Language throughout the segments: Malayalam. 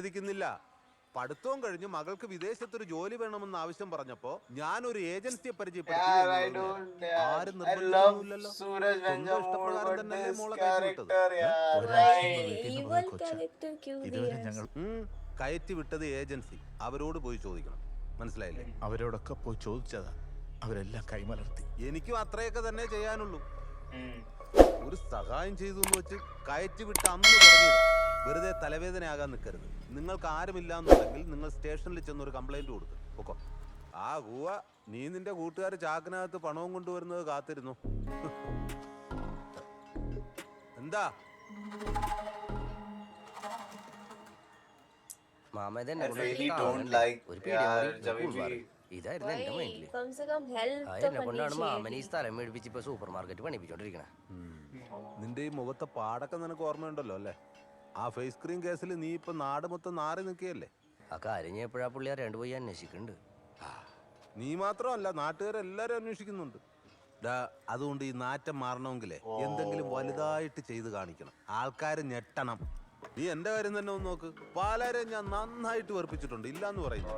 നിഷേധിക്കുന്നില്ല. പഠിത്തവും കഴിഞ്ഞ് മകൾക്ക് വിദേശത്തൊരു ജോലി വേണമെന്ന് ആവശ്യം പറഞ്ഞപ്പോ ഞാനൊരു ഏജൻസിയെ പരിചയപ്പെടുത്തി. ആരും നിർബന്ധിച്ചൊന്നുമില്ലല്ലോ. സ്വന്തം ഇഷ്ടപ്രകാരം തന്നെയല്ലേ മോളെ കയറ്റി വിട്ടത് ഏജൻസി. അവരോട് പോയി ചോദിക്കണം. മനസ്സിലായില്ലേ? അവരോടൊക്കെ പോയി ചോദിച്ചതാ, അവരെല്ലാം കൈമലർത്തി. എനിക്കും അത്രയൊക്കെ തന്നെ ചെയ്യാനുള്ളൂ. ഒരു സഹായം ചെയ്തു എന്ന് വെച്ച് കയറ്റി വിട്ട് അന്ന് തുടങ്ങിയതാ. വെറുതെ തലവേദനയാകാൻ നിൽക്കരുത്. നിങ്ങൾക്ക് ആരുമില്ലാന്നുണ്ടെങ്കിൽ നിങ്ങൾ സ്റ്റേഷനിൽ ചെന്നൊരു കംപ്ലൈന്റ് കൊടുക്കും. പൊക്കോ. ആ ഗുവ നീ നിന്റെ കൂട്ടുകാർ ചാക്കിനകത്ത് പണവും കൊണ്ടുവരുന്നത് കാത്തിരുന്നു. എന്താ സൂപ്പർ മാർക്കറ്റ് പണിപ്പിച്ചോണ്ടിരിക്കണ. നിന്റെ ഈ മുഖത്തെ പാടൊക്കെ നിനക്ക് ഓർമ്മയുണ്ടല്ലോ അല്ലേ? ആ ഫേസ് ക്രീം കേസിൽ നീ ഇപ്പൊ നാട് മൊത്തം നാറി നിൽക്കുകയല്ലേ? ആ കാര്യം ഞാൻ എപ്പോഴാ പുള്ളി അറിയാണ്ട് പോയി അന്വേഷിക്കുന്നുണ്ട്. നീ മാത്രമല്ല, നാട്ടുകാരെല്ലാരും അന്വേഷിക്കുന്നുണ്ട്. അതുകൊണ്ട് ഈ നാറ്റം മാറണമെങ്കിലേ എന്തെങ്കിലും വലുതായിട്ട് ചെയ്ത് കാണിക്കണം. ആൾക്കാര് ഞെട്ടണം. നീ എന്റെ കാര്യം തന്നെ ഒന്ന് നോക്ക്. പലരെ ഞാൻ നന്നായിട്ട് വെറുപ്പിച്ചിട്ടുണ്ട്, ഇല്ലാന്ന് പറയുന്നു.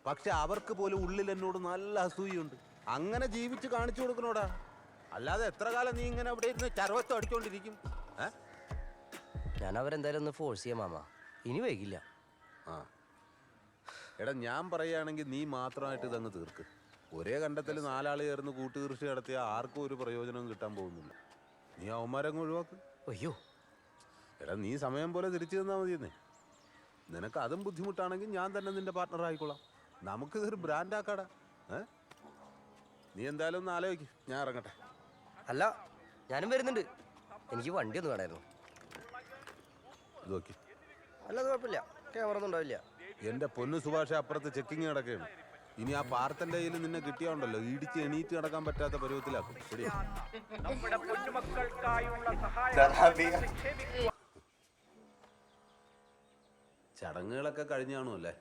പക്ഷെ അവർക്ക് പോലും ഉള്ളിൽ എന്നോട് നല്ല അസൂയുണ്ട്. അങ്ങനെ ജീവിച്ച് കാണിച്ചു കൊടുക്കണോടാ. അല്ലാതെ എത്ര കാലം നീ ഇങ്ങനെ അവിടെ ഇരുന്ന് ചരവത്തം അടിച്ചോണ്ടിരിക്കും? ഞാൻ അവരെന്തായാലും ഒന്ന് ഫോഴ്സ് ചെയ്യാം മാമ, ഇനി വൈകില്ല. എടാ, ഞാൻ പറയുകയാണെങ്കിൽ നീ മാത്രമായിട്ട് ഇതങ്ങ് തീർക്ക്. ഒരേ കണ്ടത്തിൽ 4 ആൾ ചേർന്ന് കൂട്ടുകൃഷി നടത്തിയ ആർക്കും ഒരു പ്രയോജനവും കിട്ടാൻ പോകുന്നില്ല. നീ അവന്മാരങ്ങ് ഒഴിവാക്ക്. അയ്യോ എടാ, നീ സമയം പോലെ തിരിച്ചു തന്നാൽ മതിയെന്നേ. നിനക്ക് അതും ബുദ്ധിമുട്ടാണെങ്കിൽ ഞാൻ തന്നെ നിന്റെ പാർട്ട്ണർ ആയിക്കോളാം. നമുക്കിതൊരു ബ്രാൻഡാക്കാടാ. നീ എന്തായാലും ഒന്ന് ആലോചിക്കും. ഞാൻ ഇറങ്ങട്ടെ. അല്ല, ഞാനും വരുന്നുണ്ട്. എനിക്ക് വണ്ടി ഒന്ന് വേണമായിരുന്നു. അല്ല, അത് കുഴപ്പമില്ല, ക്യാമറ ഒന്നും ഉണ്ടാവില്ല. എന്റെ പൊന്നു സുഭാഷ, അപ്പുറത്ത് ചെക്കിങ് കിടക്കുകയാണ്. ഇനി ആ പാർത്തന്റെ കയ്യിൽ നിന്നെ കിട്ടിയോണ്ടല്ലോ, ഇടിച്ച് എണീറ്റ് നടക്കാൻ പറ്റാത്ത പരുവത്തിലാക്കും. ശരി, ചടങ്ങുകളൊക്കെ കഴിഞ്ഞാണോ അല്ലേ?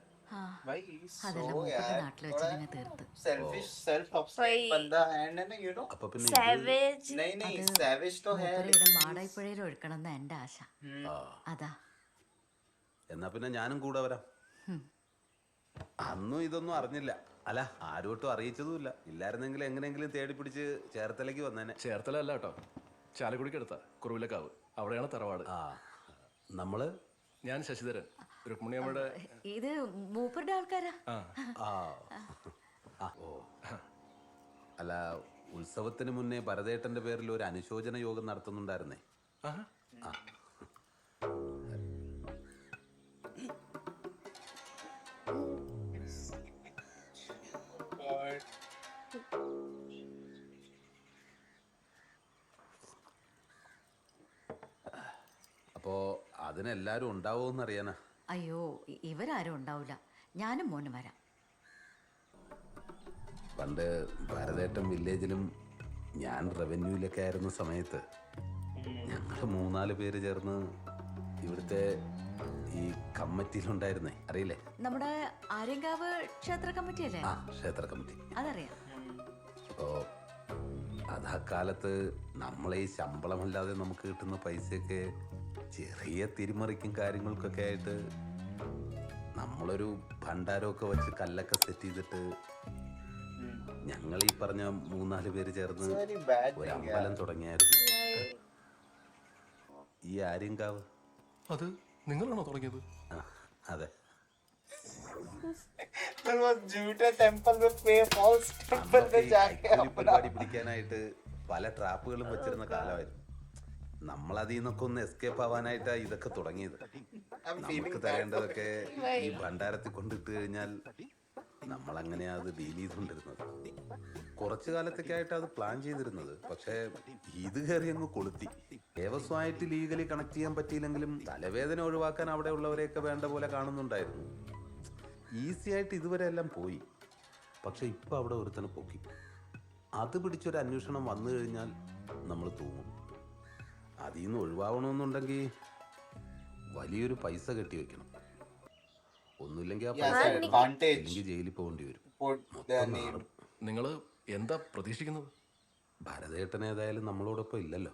അപ്പൊ പിന്നെ മാടായിപ്പുഴയിൽ ഒഴുക്കണം എന്റെ ആശ. അതാ. എന്നാ പിന്നെ ഞാനും കൂടെ വരാം. അന്നും ഇതൊന്നും അറിഞ്ഞില്ല. അല്ല, ആരോട്ടും അറിയിച്ചതുമില്ല. ഇല്ലായിരുന്നെങ്കിൽ എങ്ങനെയെങ്കിലും തേടി പിടിച്ച് ചേർത്തലയ്ക്ക് വന്നേനെ. ചേർത്തല അല്ല കേട്ടോ, ചാലക്കുടിക്കടുത്ത കുറവിലക്കാവ്, അവിടെയാണ് തറവാട്. നമ്മള് ഞാൻ ശശിധരൻ, രുക്മിണിയമ്മയുടെ. ഇത് മൂപ്പരുടെ ആൾക്കാരാ. അല്ല, ഉത്സവത്തിന് മുന്നേ ഭരതേട്ടന്റെ പേരിൽ ഒരു അനുശോചന യോഗം നടത്തുന്നുണ്ടായിരുന്നേ. അപ്പോ അതിനെല്ലാരും ഉണ്ടാവോന്ന് അറിയാനാ. അയ്യോ, ഇവരാരും ഉണ്ടാവില്ല. ഞാനും മോനും വരാം. പണ്ട് ഭരതേട്ടൻ വില്ലേജിലും ഞാൻ റവന്യൂയിലൊക്കെ ആയിരുന്ന സമയത്ത് ഞങ്ങൾ 3-4 പേര് ചേർന്ന് ഇവിടുത്തെ ഈ കമ്മിറ്റിയിലുണ്ടായിരുന്നേ. അറിയില്ലേ? നമ്മുടെ ആര്യങ്കാവ് ക്ഷേത്ര കമ്മിറ്റി അല്ലേ? ക്ഷേത്ര കമ്മിറ്റി. അതറിയാം. അപ്പോ അതാക്കാലത്ത് നമ്മളെ ഈ ശമ്പളമല്ലാതെ നമുക്ക് കിട്ടുന്ന പൈസയൊക്കെ ചെറിയ തിരിമറിക്കും കാര്യങ്ങൾക്കൊക്കെ ആയിട്ട് നമ്മളൊരു ഭണ്ഡാരമൊക്കെ വെച്ച് കല്ലൊക്കെ സെറ്റ് ചെയ്തിട്ട് ഞങ്ങൾ ഈ പറഞ്ഞ 3-4 പേര് ചേർന്ന് ഒരു അമ്പലം തുടങ്ങിയായിരുന്നു. ഈ ആര്യങ്കാവ്. അത് നിങ്ങളാണോ തുടങ്ങിയത്? അതെ. പരിപാടി പിടിക്കാനായിട്ട് പല ട്രാപ്പുകളും വെച്ചിരുന്ന കാലമായിരുന്നു. നമ്മളതിൽ നിന്നൊക്കെ ഒന്ന് എസ്കേപ്പ് ആവാനായിട്ടാ ഇതൊക്കെ തുടങ്ങിയത്. നമുക്ക് തരേണ്ടതൊക്കെ ഈ ഭണ്ഡാരത്തിൽ കൊണ്ടിട്ട് കഴിഞ്ഞാൽ നമ്മളങ്ങനെയാ അത് ഡീൽ ചെയ്തുകൊണ്ടിരുന്നത്. കുറച്ചു കാലത്തേക്കായിട്ട് അത് പ്ലാൻ ചെയ്തിരുന്നത്. പക്ഷേ ഇത് കയറി അങ്ങ് കൊളുത്തി. ദേവസ്വമായിട്ട് ലീഗലി കണക്ട് ചെയ്യാൻ പറ്റിയില്ലെങ്കിലും തലവേദന ഒഴിവാക്കാൻ അവിടെ ഉള്ളവരെയൊക്കെ വേണ്ട പോലെ കാണുന്നുണ്ടായിരുന്നു. ഈസി ആയിട്ട് ഇതുവരെ എല്ലാം പോയി. പക്ഷെ ഇപ്പം അവിടെ ഒരുത്തനെ പൊക്കി. അത് പിടിച്ചൊരു അന്വേഷണം വന്നു കഴിഞ്ഞാൽ നമ്മൾ തൂങ്ങും. അതിൽ നിന്ന് ഒഴിവാകണമെന്നുണ്ടെങ്കിൽ വലിയൊരു പൈസ കെട്ടി വെക്കണം. ഒന്നുമില്ലെങ്കിൽ ആ പൈസ ജയിലിൽ പോകേണ്ടി വരും. നിങ്ങൾ എന്താ പ്രതീക്ഷിക്കുന്നത്? ഭരതേട്ടൻ ഏതായാലും നമ്മളോടൊപ്പം ഇല്ലല്ലോ.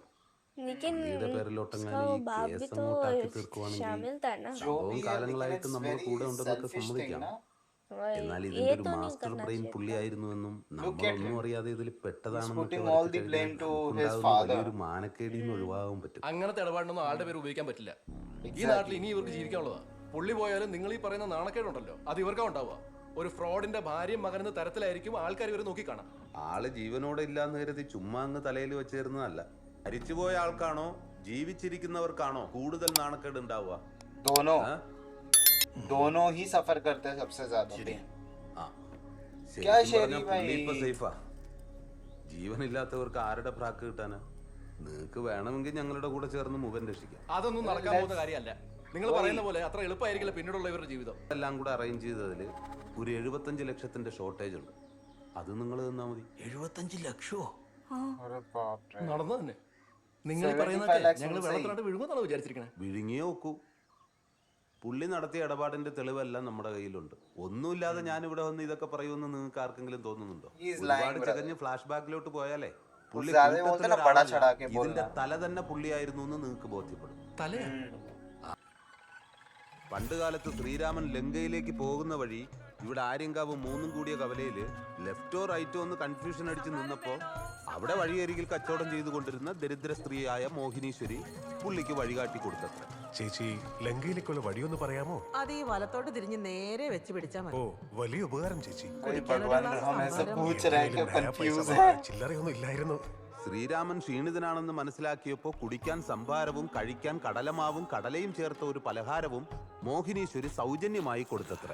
പുള്ളിയുടെ പേരിലോട്ടെങ്ങാനും ഈ കേസ് അങ്ങോട്ടാക്കി തീർക്കുവാണെങ്കിൽ സംഭവം കാലങ്ങളായിട്ട് നമ്മൾ കൂടെ ഉണ്ടെന്നൊക്കെ സമ്മതിക്കാം. എന്നാൽ ഇതിന്റെ ഒരു മാസ്റ്റർ ബ്രെയിൻ പുള്ളിയായിരുന്നുവെന്നും നമ്മളൊന്നും അറിയാതെ ഇതിൽ പെട്ടതാണെന്നൊക്കെ വലിയൊരു മാനക്കേടിയിൽ നിന്ന് ഒഴിവാകാൻ പറ്റും. അങ്ങനത്തെ ഇടപാടിനൊന്നും ആളുടെ പേര് ഉപയോഗിക്കാൻ പറ്റില്ല. ഈ നാട്ടിൽ ഇനി ഇവർക്ക് ജീവിക്കാനുള്ളതാ. പുള്ളി പോയാലും നിങ്ങൾ ഈ പറയുന്ന നാണക്കേടുണ്ടല്ലോ, അത് ഇവർക്കാ ഉണ്ടാവുക. ഒരു ഫ്രോഡിന്റെ ഭാര്യയും മകനെന്ന തരത്തിലായിരിക്കും ആൾക്കാർ ഇവരെ നോക്കിക്കാണാം. ആള് ജീവനോടെ ഇല്ലാന്ന് കരുതി ചുമ്മാ അങ്ങ് തലയിൽ വെച്ചേരുന്നതല്ല. മരിച്ചുപോയ ആൾക്കാണോ ജീവിച്ചിരിക്കുന്നവർക്കാണോ കൂടുതൽ നാണക്കേട് ഉണ്ടാവുക? दोनों ही सफर करते हैं सबसे ज्यादा। ജീവനില്ലാത്തവർക്ക് ആരുടെ പ്രാക്ക് കിട്ടാനാ? നിങ്ങക്ക് വേണമെങ്കിൽ ഞങ്ങളുടെ കൂടെ ചേർന്ന് മുഖം രക്ഷിക്കാം. അതൊന്നും നടക്കാൻ പോകുന്ന കാര്യമല്ല. നിങ്ങൾ പറയുന്ന പോലെ അത്ര എളുപ്പമായിരിക്കില്ല പിന്നീടുള്ള ഇവരുടെ ജീവിതം. എല്ലാം കൂടെ അറേഞ്ച് ചെയ്തതില് ഒരു 75 ലക്ഷത്തിന്റെ ഷോർട്ടേജ് ഉണ്ട്. അത് നിങ്ങൾ തന്നാ മതി. 75 ലക്ഷമോ? നടന്നു തന്നെ. നിങ്ങൾ പറയുന്ന ഞങ്ങൾ വെള്ളത്തിനായിട്ട് വിഴുങ്ങുന്നാണ് വിചാരിച്ചിരിക്കണേ. വിഴുങ്ങിയേ നോക്കൂ. പുള്ളി നടത്തിയ ഇടപാടിന്റെ തെളിവെല്ലാം നമ്മുടെ കയ്യിലുണ്ട്. ഒന്നുമില്ലാതെ ഞാൻ ഇവിടെ വന്ന് ഇതൊക്കെ പറയുമെന്ന് നിങ്ങൾക്ക് ആർക്കെങ്കിലും തോന്നുന്നുണ്ടോ? ഒരുപാട് ചകഞ്ഞ് ഫ്ലാഷ് ബാക്കിലോട്ട് പോയാലേ പുള്ളി ഇതിന്റെ തല തന്നെ പുള്ളിയായിരുന്നു എന്ന് നിങ്ങൾക്ക് ബോധ്യപ്പെടും. തലയാ? പണ്ട് കാലത്ത് ശ്രീരാമൻ ലങ്കയിലേക്ക് പോകുന്ന വഴി ഇവിടെ ആര്യങ്കാവ് 3 കൂടിയ കവലയില് ലെഫ്റ്റോ റൈറ്റോ ഒന്ന് കൺഫ്യൂഷൻ അടിച്ച് നിന്നപ്പോ അവിടെ വഴിയരികിൽ കച്ചവടം ചെയ്തുകൊണ്ടിരുന്ന ദരിദ്ര സ്ത്രീയായ മോഹിനീശ്വരി പുള്ളിക്ക് വഴികാട്ടി കൊടുത്തത്ര. ചേച്ചി, ലങ്കയിലേക്കുള്ള വഴിയൊന്ന് പറയാമോ? അത് ഈ വലത്തോട്ട് തിരിഞ്ഞ് നേരെ വെച്ച് പിടിച്ചാ മതി. ഓ, വലിയ ഉപകാരം ചേച്ചി. ചില്ലറയൊന്നും ഇല്ലായിരുന്നു. ശ്രീരാമൻ ക്ഷീണിതനാണെന്ന് മനസ്സിലാക്കിയപ്പോൾ കുടിക്കാൻ സംഭാരവും കഴിക്കാൻ കടലമാവും കടലയും ചേർത്ത ഒരു പലഹാരവും മോഹിനീശ്വരി സൗജന്യമായി കൊടുത്തത്ര.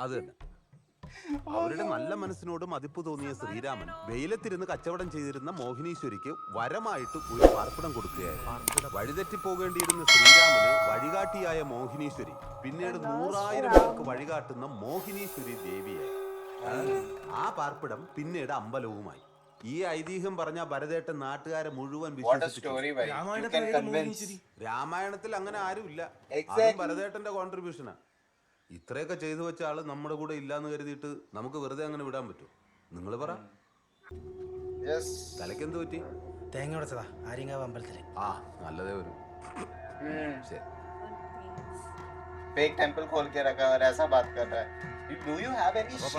അത് തന്നെ. അവരുടെ നല്ല മനസ്സിനോട് മതിപ്പ് തോന്നിയ ശ്രീരാമൻ വെയിലത്തിരുന്ന് കച്ചവടം ചെയ്തിരുന്ന മോഹിനീശ്വരിക്ക് വരമായിട്ട് ഒരു പാർപ്പിടം കൊടുക്കുകയായിരുന്നു. വഴിതെറ്റി പോകേണ്ടിയിരുന്ന ശ്രീരാമന് വഴികാട്ടിയായ മോഹിനീശ്വരി പിന്നീട് 100,000 പേർക്ക് വഴികാട്ടുന്ന മോഹിനീശ്വരി ദേവിയായി. ആ പാർപ്പിടം പിന്നീട് അമ്പലവുമായി. ഈ ഐതിഹ്യം പറഞ്ഞ ഭരതേട്ടൻ നാട്ടുകാരെ മുഴുവൻ വിശ്വസിച്ചു. രാമായണത്തിൽ അങ്ങനെ ആരുമില്ല. ഭരതേട്ടന്റെ കോൺട്രിബ്യൂഷനാ. ഇത്രയൊക്കെ ചെയ്തു വെച്ച ആള് നമ്മുടെ കൂടെ ഇല്ലാന്ന് കരുതിയിട്ട് നമുക്ക് വെറുതെ അങ്ങനെ വിടാൻ പറ്റും? നിങ്ങൾ പറ. തലക്കെന്ത് പറ്റി? തേങ്ങ ഉടച്ചതാ ആര്യങ്കാവ് അമ്പലത്തില്. ആ, നല്ലതേ വരും. ശരി. फेक टेंपल खोल के रखा और ऐसा बात कर रहा है. Do you have any shit?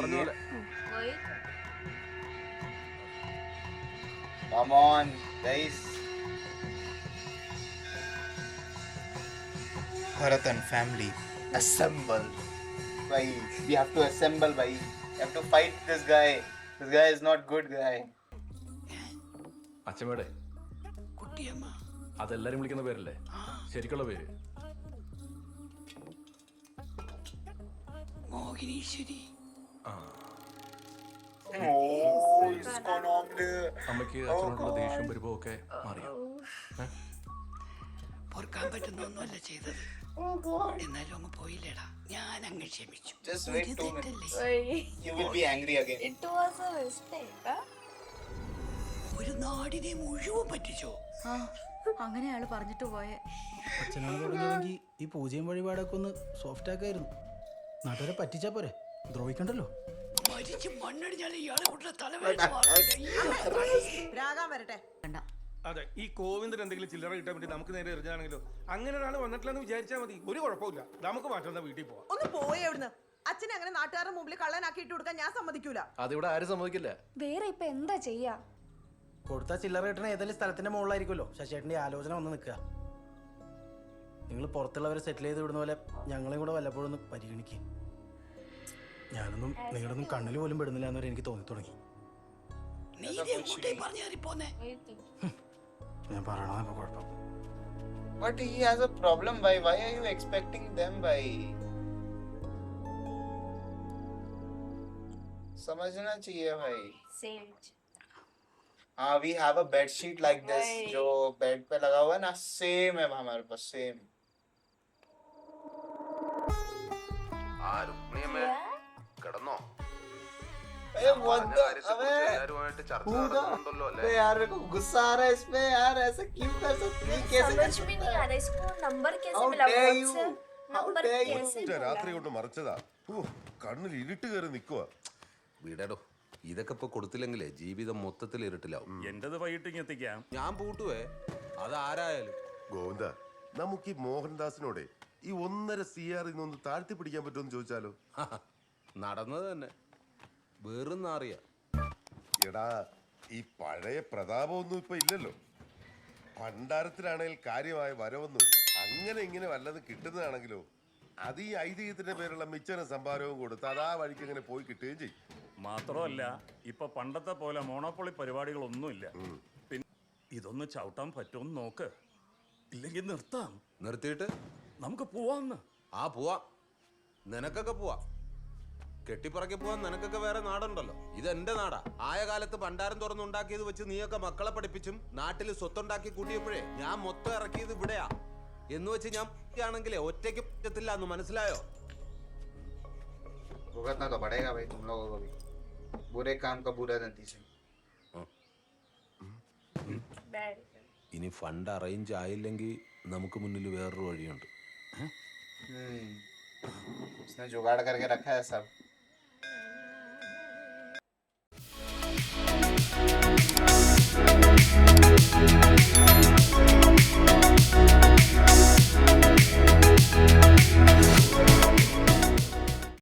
Come on, guys. Bharatan family. Assemble. Bhai, we have to assemble, bhai. We have to fight this guy. This guy is not good guy. അച്ഛമ്മയുടെ അതെല്ലാരും വിളിക്കുന്ന പേരല്ലേ ശരിക്കുള്ള പേര്? മോഹിനീശ്വരി. അമ്മയ്ക്ക് അച്ഛനോടുള്ള ദേഷ്യം വരുമ്പോ ഒക്കെ മാറിയോ? പൊറുക്കാൻ പറ്റുന്നൊന്നുമല്ല ചെയ്തത്. എന്നാലും അങ്ങ് പോയില്ലേടാ, ഞാൻ അങ്ങ് ക്ഷമിച്ചു. Just wait 2 minutes. You will be angry again. It was a mistake, huh? ഒരു നാടിനെ മുഴുവൻ പറ്റിച്ചോ? ആ, അങ്ങനെ അയാള് പറഞ്ഞിട്ട് പോയെ. അച്ഛനാണ് തുടങ്ങിയെങ്കിൽ ഈ പൂജയും വഴിപാടൊക്കെ ഒന്ന് സോഫ്റ്റ് ആക്കായിരുന്നു. നാട്ടുകാരെ പറ്റിച്ചാ പോരെ, ദ്രോഹിക്കണ്ടല്ലോ. മരിച്ച് മണ്ണടിഞ്ഞാൽ ഇയാളെ കൂട്ടുന്ന രാഗാൻ വരട്ടെ. വേണ്ട. അതെ, ഈ കോവിന്ദൻ എന്തെങ്കിലും ചില്ലറ കിട്ടാൻ വേണ്ടി നമുക്ക് നേരെ എറിഞ്ഞാണെങ്കിലോ? അങ്ങനെ ഒരാൾ വന്നിട്ടില്ലെന്ന് വിചാരിച്ചാൽ മതി, ഒരു കുഴപ്പമില്ല. നമുക്ക് മാറ്റുന്ന വീട്ടിൽ പോവാം. ഒന്ന് പോയി എവിടുന്ന്. അച്ഛനെ അങ്ങനെ നാട്ടുകാരുടെ മുമ്പിൽ കള്ളനാക്കിയിട്ട് കൊടുക്കാൻ ഞാൻ സമ്മതിക്കൂല. അതിവിടെ ആരും സമ്മതിക്കില്ല. വേറെ ഇപ്പൊ എന്താ ചെയ്യാ? കൊടുത്ത ചില്ലറ കിട്ടണ ഏതെങ്കിലും സ്ഥലത്തിന്റെ മുകളിലായിരിക്കുമല്ലോ ശശിയേട്ടൻ്റെ ആലോചന വന്ന് നിൽക്കുക. നിങ്ങൾ പുറത്തുള്ളവരെ സെറ്റിൽ ചെയ്ത് വിടുന്ന പോലെ ഞങ്ങളെയും കൂടെ വല്ലപ്പോഴും ഒന്ന് പരിഗണിക്കുക. ഞാനൊന്നും നിങ്ങളൊന്നും കണ്ണിൽ പോലും പെടുന്നില്ല എന്നവരെ എനിക്ക് തോന്നി തുടങ്ങി. ഞാൻ പറയണോ കുഴപ്പം? But he has a problem, bhai. Why are you expecting them, bhai? समझना चाहिए भाई. Sage. हाँ, we have a bed sheet like this जो बेड पे लगा हुआ है ना, सेम है हमारे पास, सेम. കിടന്നോ? what the? अबे यार मेरे को गुस्सा आ रहा है इसमें यार. ऐसा क्यों कर सकते हैं? कैसे समझ में नहीं आ रहा इसको. नंबर कैसे मिला? WhatsApp नंबर कैसे मिला? രാത്രി കൊണ്ട് മറിച്ചതാ. കണ്ണിൽ ഇരുട്ട് കയറി നിൽക്കുക. വീടോ ഇതൊക്കെ ഇപ്പൊ കൊടുത്തില്ലെങ്കിലേ ജീവിതം മൊത്തത്തിൽ ഇരുട്ടിലാവും. എന്റേത് വൈകിട്ട് എത്തിക്കാം. ഞാൻ പൂട്ടുവേ, അതാരായാലും. ഗോവിന്ദ, നമുക്ക് ഈ മോഹൻദാസിനോടെ ഈ 1.5 CR ഒന്ന് താഴ്ത്തി പിടിക്കാൻ പറ്റുമെന്ന് ചോദിച്ചാലോ? നടന്നത് തന്നെ വെറും നാറിയ. എടാ, ഈ പഴയ പ്രതാപമൊന്നും ഇപ്പൊ ഇല്ലല്ലോ. ഭണ്ഡാരത്തിലാണെങ്കിൽ കാര്യമായ വരവൊന്നുമില്ല. അങ്ങനെ ഇങ്ങനെ വല്ലതും കിട്ടുന്നതാണെങ്കിലോ അത് ഈ ഐതിഹ്യത്തിന്റെ പേരുള്ള മിച്ചന സംഭാരവും കൊടുത്ത് അതാ വഴിക്ക് അങ്ങനെ പോയി കിട്ടുകയും ചെയ്യും. മാത്രമല്ല ഇപ്പൊ പണ്ടത്തെ പോലെ മോണോപ്പൊളി പരിപാടികളൊന്നുമില്ല. പിന്നെ ഇതൊന്ന് ചവിട്ടാൻ പറ്റുമെന്ന് നോക്ക്, ഇല്ലെങ്കിൽ നിർത്താം. നിർത്തിയിട്ട് നമുക്ക് പോവാന്ന്. ആ പോവാ, നിനക്കൊക്കെ പോവാ. കെട്ടിപ്പറക്കി പോവാൻ നിനക്കൊക്കെ വേറെ നാടുണ്ടല്ലോ. ഇത് എന്റെ നാടാ. ആയ കാലത്ത് ഭണ്ഡാരം തുറന്നുണ്ടാക്കിയത് വെച്ച് നീയൊക്കെ മക്കളെ പഠിപ്പിച്ചും നാട്ടിൽ സ്വത്തുണ്ടാക്കി കൂട്ടിയപ്പോഴേ ഞാൻ മൊത്തം ഇറക്കിയത് ഇവിടെയാ എന്ന് വെച്ച് ഞാൻ ആണെങ്കിലേ ഒറ്റയ്ക്ക് പറ്റത്തില്ല എന്ന് മനസ്സിലായോ? भुगतना तो पड़ेगा भाई तुम लोगों को भी, बुरे काम का बुरा नतीजा. ഇനി ഫണ്ട് അറേഞ്ച് ആയില്ലെങ്കിൽ നമുക്ക് മുന്നിൽ വേറൊരു വഴിയുണ്ട്. उसने जुगाड़ करके रखा है सब.